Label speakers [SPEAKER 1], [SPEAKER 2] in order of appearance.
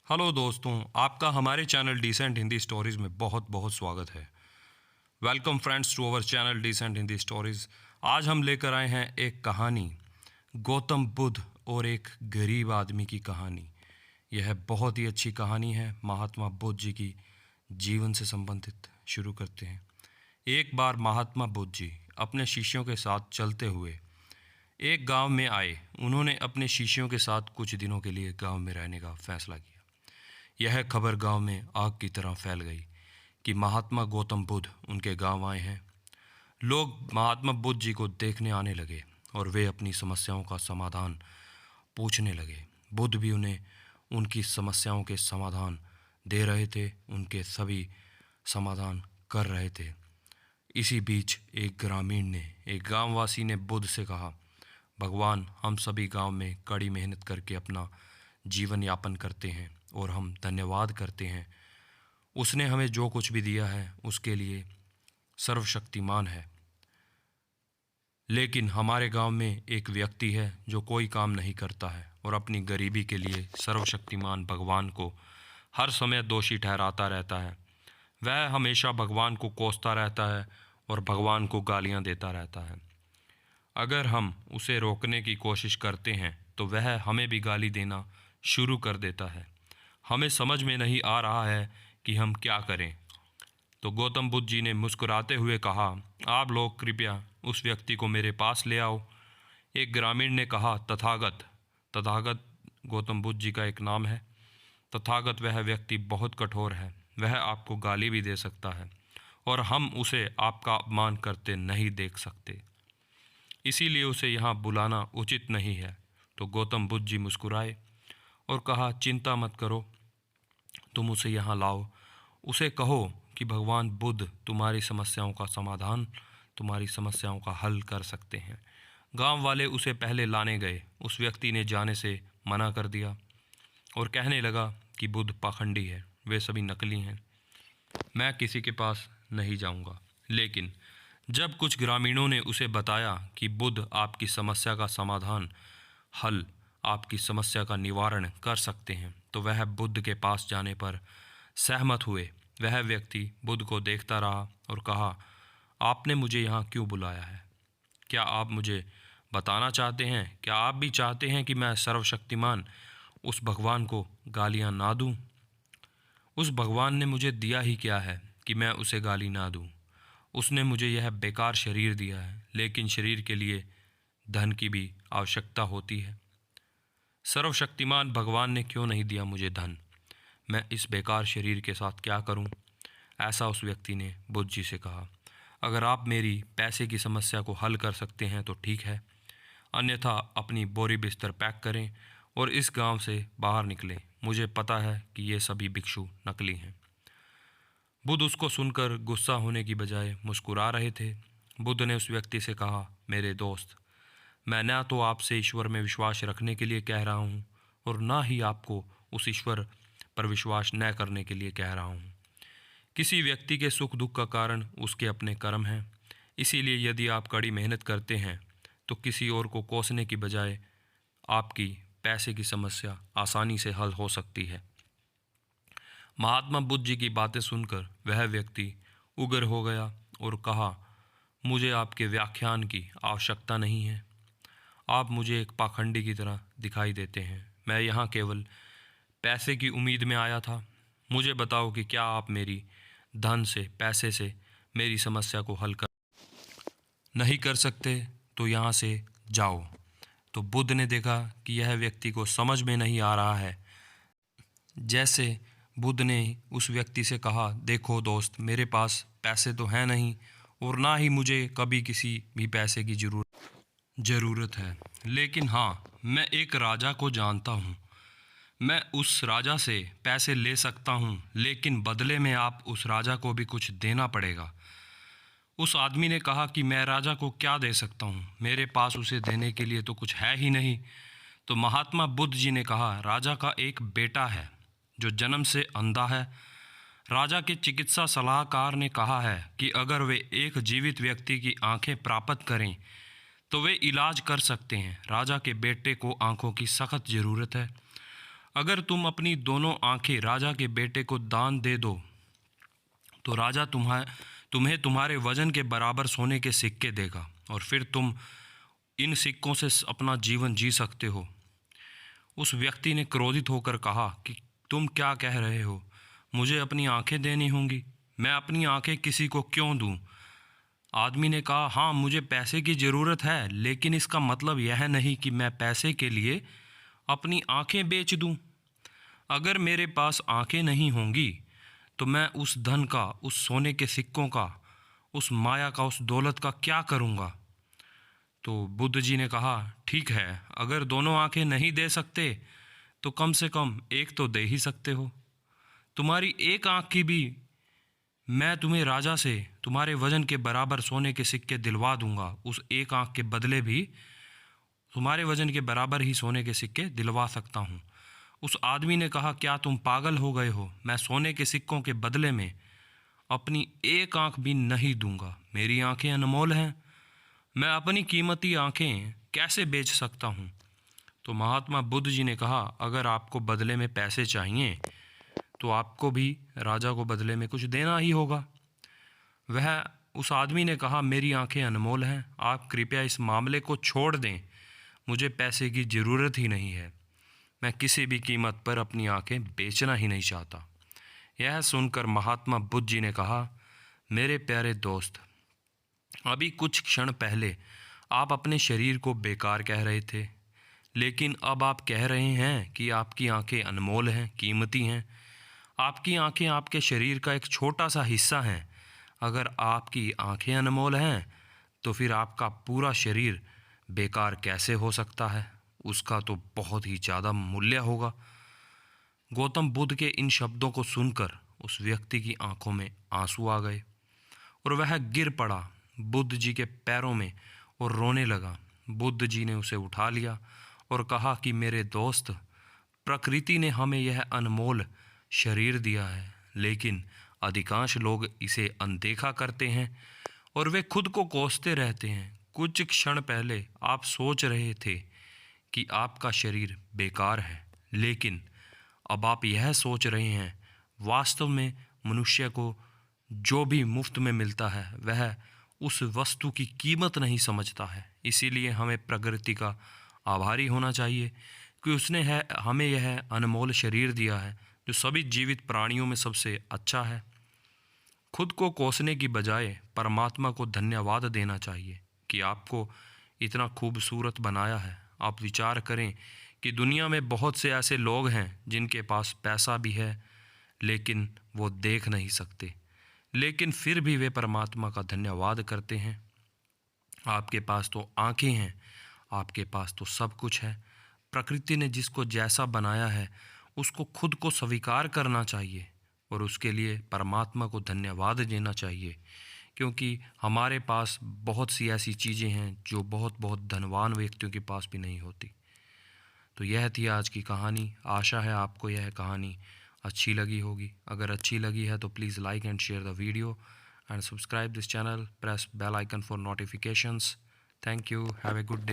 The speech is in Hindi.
[SPEAKER 1] हेलो दोस्तों, आपका हमारे चैनल डिसेंट हिंदी स्टोरीज़ में बहुत बहुत स्वागत है। Welcome friends to our channel decent Hindi stories. आज हम लेकर आए हैं एक कहानी, गौतम बुद्ध और एक गरीब आदमी की कहानी। यह बहुत ही अच्छी कहानी है, महात्मा बुद्ध जी की जीवन से संबंधित। शुरू करते हैं। एक बार महात्मा बुद्ध जी अपने शिष्यों के साथ चलते हुए एक गांव में आए। उन्होंने अपने शिष्यों के साथ कुछ दिनों के लिए गांव में रहने का फैसला किया। यह खबर गांव में आग की तरह फैल गई कि महात्मा गौतम बुद्ध उनके गांव आए हैं। लोग महात्मा बुद्ध जी को देखने आने लगे और वे अपनी समस्याओं का समाधान पूछने लगे। बुद्ध भी उन्हें उनकी समस्याओं के समाधान दे रहे थे, उनके सभी समाधान कर रहे थे। इसी बीच एक ग्रामीण ने, एक गांववासी ने बुद्ध से कहा, भगवान, हम सभी गांव में कड़ी मेहनत करके अपना जीवन यापन करते हैं और हम धन्यवाद करते हैं। उसने हमें जो कुछ भी दिया है उसके लिए सर्वशक्तिमान है। लेकिन हमारे गांव में एक व्यक्ति है जो कोई काम नहीं करता है और अपनी गरीबी के लिए सर्वशक्तिमान भगवान को हर समय दोषी ठहराता रहता है। वह हमेशा भगवान को कोसता रहता है और भगवान को गालियां देता रहता है। अगर हम उसे रोकने की कोशिश करते हैं तो वह हमें भी गाली देना शुरू कर देता है। हमें समझ में नहीं आ रहा है कि हम क्या करें। तो गौतम बुद्ध जी ने मुस्कुराते हुए कहा, आप लोग कृपया उस व्यक्ति को मेरे पास ले आओ। एक ग्रामीण ने कहा, तथागत। तथागत गौतम बुद्ध जी का एक नाम है। तथागत वह व्यक्ति बहुत कठोर है, वह आपको गाली भी दे सकता है और हम उसे आपका अपमान करते नहीं देख सकते, इसीलिए उसे यहाँ बुलाना उचित नहीं है। तो गौतम बुद्ध जी मुस्कुराए और कहा, चिंता मत करो, तुम उसे यहाँ लाओ। उसे कहो कि भगवान बुद्ध तुम्हारी समस्याओं का समाधान, तुम्हारी समस्याओं का हल कर सकते हैं। गांव वाले उसे पहले लाने गए। उस व्यक्ति ने जाने से मना कर दिया और कहने लगा कि बुद्ध पाखंडी है, वे सभी नकली हैं, मैं किसी के पास नहीं जाऊंगा। लेकिन जब कुछ ग्रामीणों ने उसे बताया कि बुद्ध आपकी समस्या का समाधान, हल, आपकी समस्या का निवारण कर सकते हैं, तो वह बुद्ध के पास जाने पर सहमत हुए। वह व्यक्ति बुद्ध को देखता रहा और कहा, आपने मुझे यहाँ क्यों बुलाया है? क्या आप मुझे बताना चाहते हैं? क्या आप भी चाहते हैं कि मैं सर्वशक्तिमान उस भगवान को गालियाँ ना दूँ? उस भगवान ने मुझे दिया ही क्या है कि मैं उसे गाली ना दूँ? उसने मुझे यह बेकार शरीर दिया है, लेकिन शरीर के लिए धन की भी आवश्यकता होती है। सर्वशक्तिमान भगवान ने क्यों नहीं दिया मुझे धन? मैं इस बेकार शरीर के साथ क्या करूं? ऐसा उस व्यक्ति ने बुद्ध जी से कहा। अगर आप मेरी पैसे की समस्या को हल कर सकते हैं तो ठीक है, अन्यथा अपनी बोरी बिस्तर पैक करें और इस गांव से बाहर निकलें। मुझे पता है कि ये सभी भिक्षु नकली हैं। बुद्ध उसको सुनकर गुस्सा होने की बजाय मुस्कुरा रहे थे। बुद्ध ने उस व्यक्ति से कहा, मेरे दोस्त, मैं न तो आपसे ईश्वर में विश्वास रखने के लिए कह रहा हूँ और ना ही आपको उस ईश्वर पर विश्वास न करने के लिए कह रहा हूँ। किसी व्यक्ति के सुख दुख का कारण उसके अपने कर्म हैं। इसीलिए यदि आप कड़ी मेहनत करते हैं तो किसी और को कोसने की बजाय आपकी पैसे की समस्या आसानी से हल हो सकती है। महात्मा बुद्ध जी की बातें सुनकर वह व्यक्ति उग्र हो गया और कहा, मुझे आपके व्याख्यान की आवश्यकता नहीं है। आप मुझे एक पाखंडी की तरह दिखाई देते हैं। मैं यहाँ केवल पैसे की उम्मीद में आया था। मुझे बताओ कि क्या आप मेरी धन से, पैसे से मेरी समस्या को हल कर नहीं कर सकते तो यहाँ से जाओ। तो बुद्ध ने देखा कि यह व्यक्ति को समझ में नहीं आ रहा है। जैसे बुद्ध ने उस व्यक्ति से कहा, देखो दोस्त, मेरे पास पैसे तो हैं नहीं और ना ही मुझे कभी किसी भी पैसे की ज़रूरत है, लेकिन हाँ, मैं एक राजा को जानता हूँ। मैं उस राजा से पैसे ले सकता हूँ, लेकिन बदले में आप उस राजा को भी कुछ देना पड़ेगा। उस आदमी ने कहा कि मैं राजा को क्या दे सकता हूँ, मेरे पास उसे देने के लिए तो कुछ है ही नहीं। तो महात्मा बुद्ध जी ने कहा, राजा का एक बेटा है जो जन्म से अंधा है। राजा के चिकित्सा सलाहकार ने कहा है कि अगर वे एक जीवित व्यक्ति की आंखें प्राप्त करें तो वे इलाज कर सकते हैं। राजा के बेटे को आंखों की सख्त ज़रूरत है। अगर तुम अपनी दोनों आंखें राजा के बेटे को दान दे दो तो राजा तुम्हें तुम्हारे वजन के बराबर सोने के सिक्के देगा और फिर तुम इन सिक्कों से अपना जीवन जी सकते हो। उस व्यक्ति ने क्रोधित होकर कहा कि तुम क्या कह रहे हो? मुझे अपनी आंखें देनी होंगी। मैं अपनी आंखें किसी को क्यों दूं? आदमी ने कहा, हाँ, मुझे पैसे की ज़रूरत है, लेकिन इसका मतलब यह नहीं कि मैं पैसे के लिए अपनी आंखें बेच दूं। अगर मेरे पास आंखें नहीं होंगी तो मैं उस धन का, उस सोने के सिक्कों का, उस माया का, उस दौलत का क्या करूँगा? तो बुद्ध जी ने कहा, ठीक है, अगर दोनों आंखें नहीं दे सकते तो कम से कम एक तो दे ही सकते हो। तुम्हारी एक आंख की भी मैं तुम्हें राजा से तुम्हारे वजन के बराबर सोने के सिक्के दिलवा दूंगा। उस एक आंख के बदले भी तुम्हारे वजन के बराबर ही सोने के सिक्के दिलवा सकता हूँ। उस आदमी ने कहा, क्या तुम पागल हो गए हो? मैं सोने के सिक्कों के बदले में अपनी एक आंख भी नहीं दूंगा। मेरी आंखें अनमोल हैं, मैं अपनी कीमती आंखें कैसे बेच सकता हूँ? तो महात्मा बुद्ध जी ने कहा, अगर आपको बदले में पैसे चाहिए तो आपको भी राजा को बदले में कुछ देना ही होगा। वह उस आदमी ने कहा, मेरी आंखें अनमोल हैं, आप कृपया इस मामले को छोड़ दें, मुझे पैसे की ज़रूरत ही नहीं है। मैं किसी भी कीमत पर अपनी आंखें बेचना ही नहीं चाहता। यह सुनकर महात्मा बुद्ध जी ने कहा, मेरे प्यारे दोस्त, अभी कुछ क्षण पहले आप अपने शरीर को बेकार कह रहे थे, लेकिन अब आप कह रहे हैं कि आपकी आंखें अनमोल हैं, कीमती हैं। आपकी आंखें आपके शरीर का एक छोटा सा हिस्सा हैं। अगर आपकी आंखें अनमोल हैं तो फिर आपका पूरा शरीर बेकार कैसे हो सकता है? उसका तो बहुत ही ज़्यादा मूल्य होगा। गौतम बुद्ध के इन शब्दों को सुनकर उस व्यक्ति की आंखों में आंसू आ गए और वह गिर पड़ा बुद्ध जी के पैरों में और रोने लगा। बुद्ध जी ने उसे उठा लिया और कहा कि मेरे दोस्त, प्रकृति ने हमें यह अनमोल शरीर दिया है, लेकिन अधिकांश लोग इसे अनदेखा करते हैं और वे खुद को कोसते रहते हैं। कुछ क्षण पहले आप सोच रहे थे कि आपका शरीर बेकार है, लेकिन अब आप यह सोच रहे हैं, वास्तव में मनुष्य को जो भी मुफ्त में मिलता है वह उस वस्तु की कीमत नहीं समझता है। इसीलिए हमें प्रकृति का आभारी होना चाहिए कि उसने हमें यह अनमोल शरीर दिया है जो सभी जीवित प्राणियों में सबसे अच्छा है। खुद को कोसने की बजाय परमात्मा को धन्यवाद देना चाहिए कि आपको इतना खूबसूरत बनाया है। आप विचार करें कि दुनिया में बहुत से ऐसे लोग हैं जिनके पास पैसा भी है लेकिन वो देख नहीं सकते, लेकिन फिर भी वे परमात्मा का धन्यवाद करते हैं। आपके पास तो आंखें हैं, आपके पास तो सब कुछ है। प्रकृति ने जिसको जैसा बनाया है उसको खुद को स्वीकार करना चाहिए और उसके लिए परमात्मा को धन्यवाद देना चाहिए, क्योंकि हमारे पास बहुत सी ऐसी चीज़ें हैं जो बहुत बहुत धनवान व्यक्तियों के पास भी नहीं होती। तो यह थी आज की कहानी। आशा है आपको यह कहानी अच्छी लगी होगी। अगर अच्छी लगी है तो please like and share the video and subscribe this channel, press bell icon for notifications. Thank you, have a good day.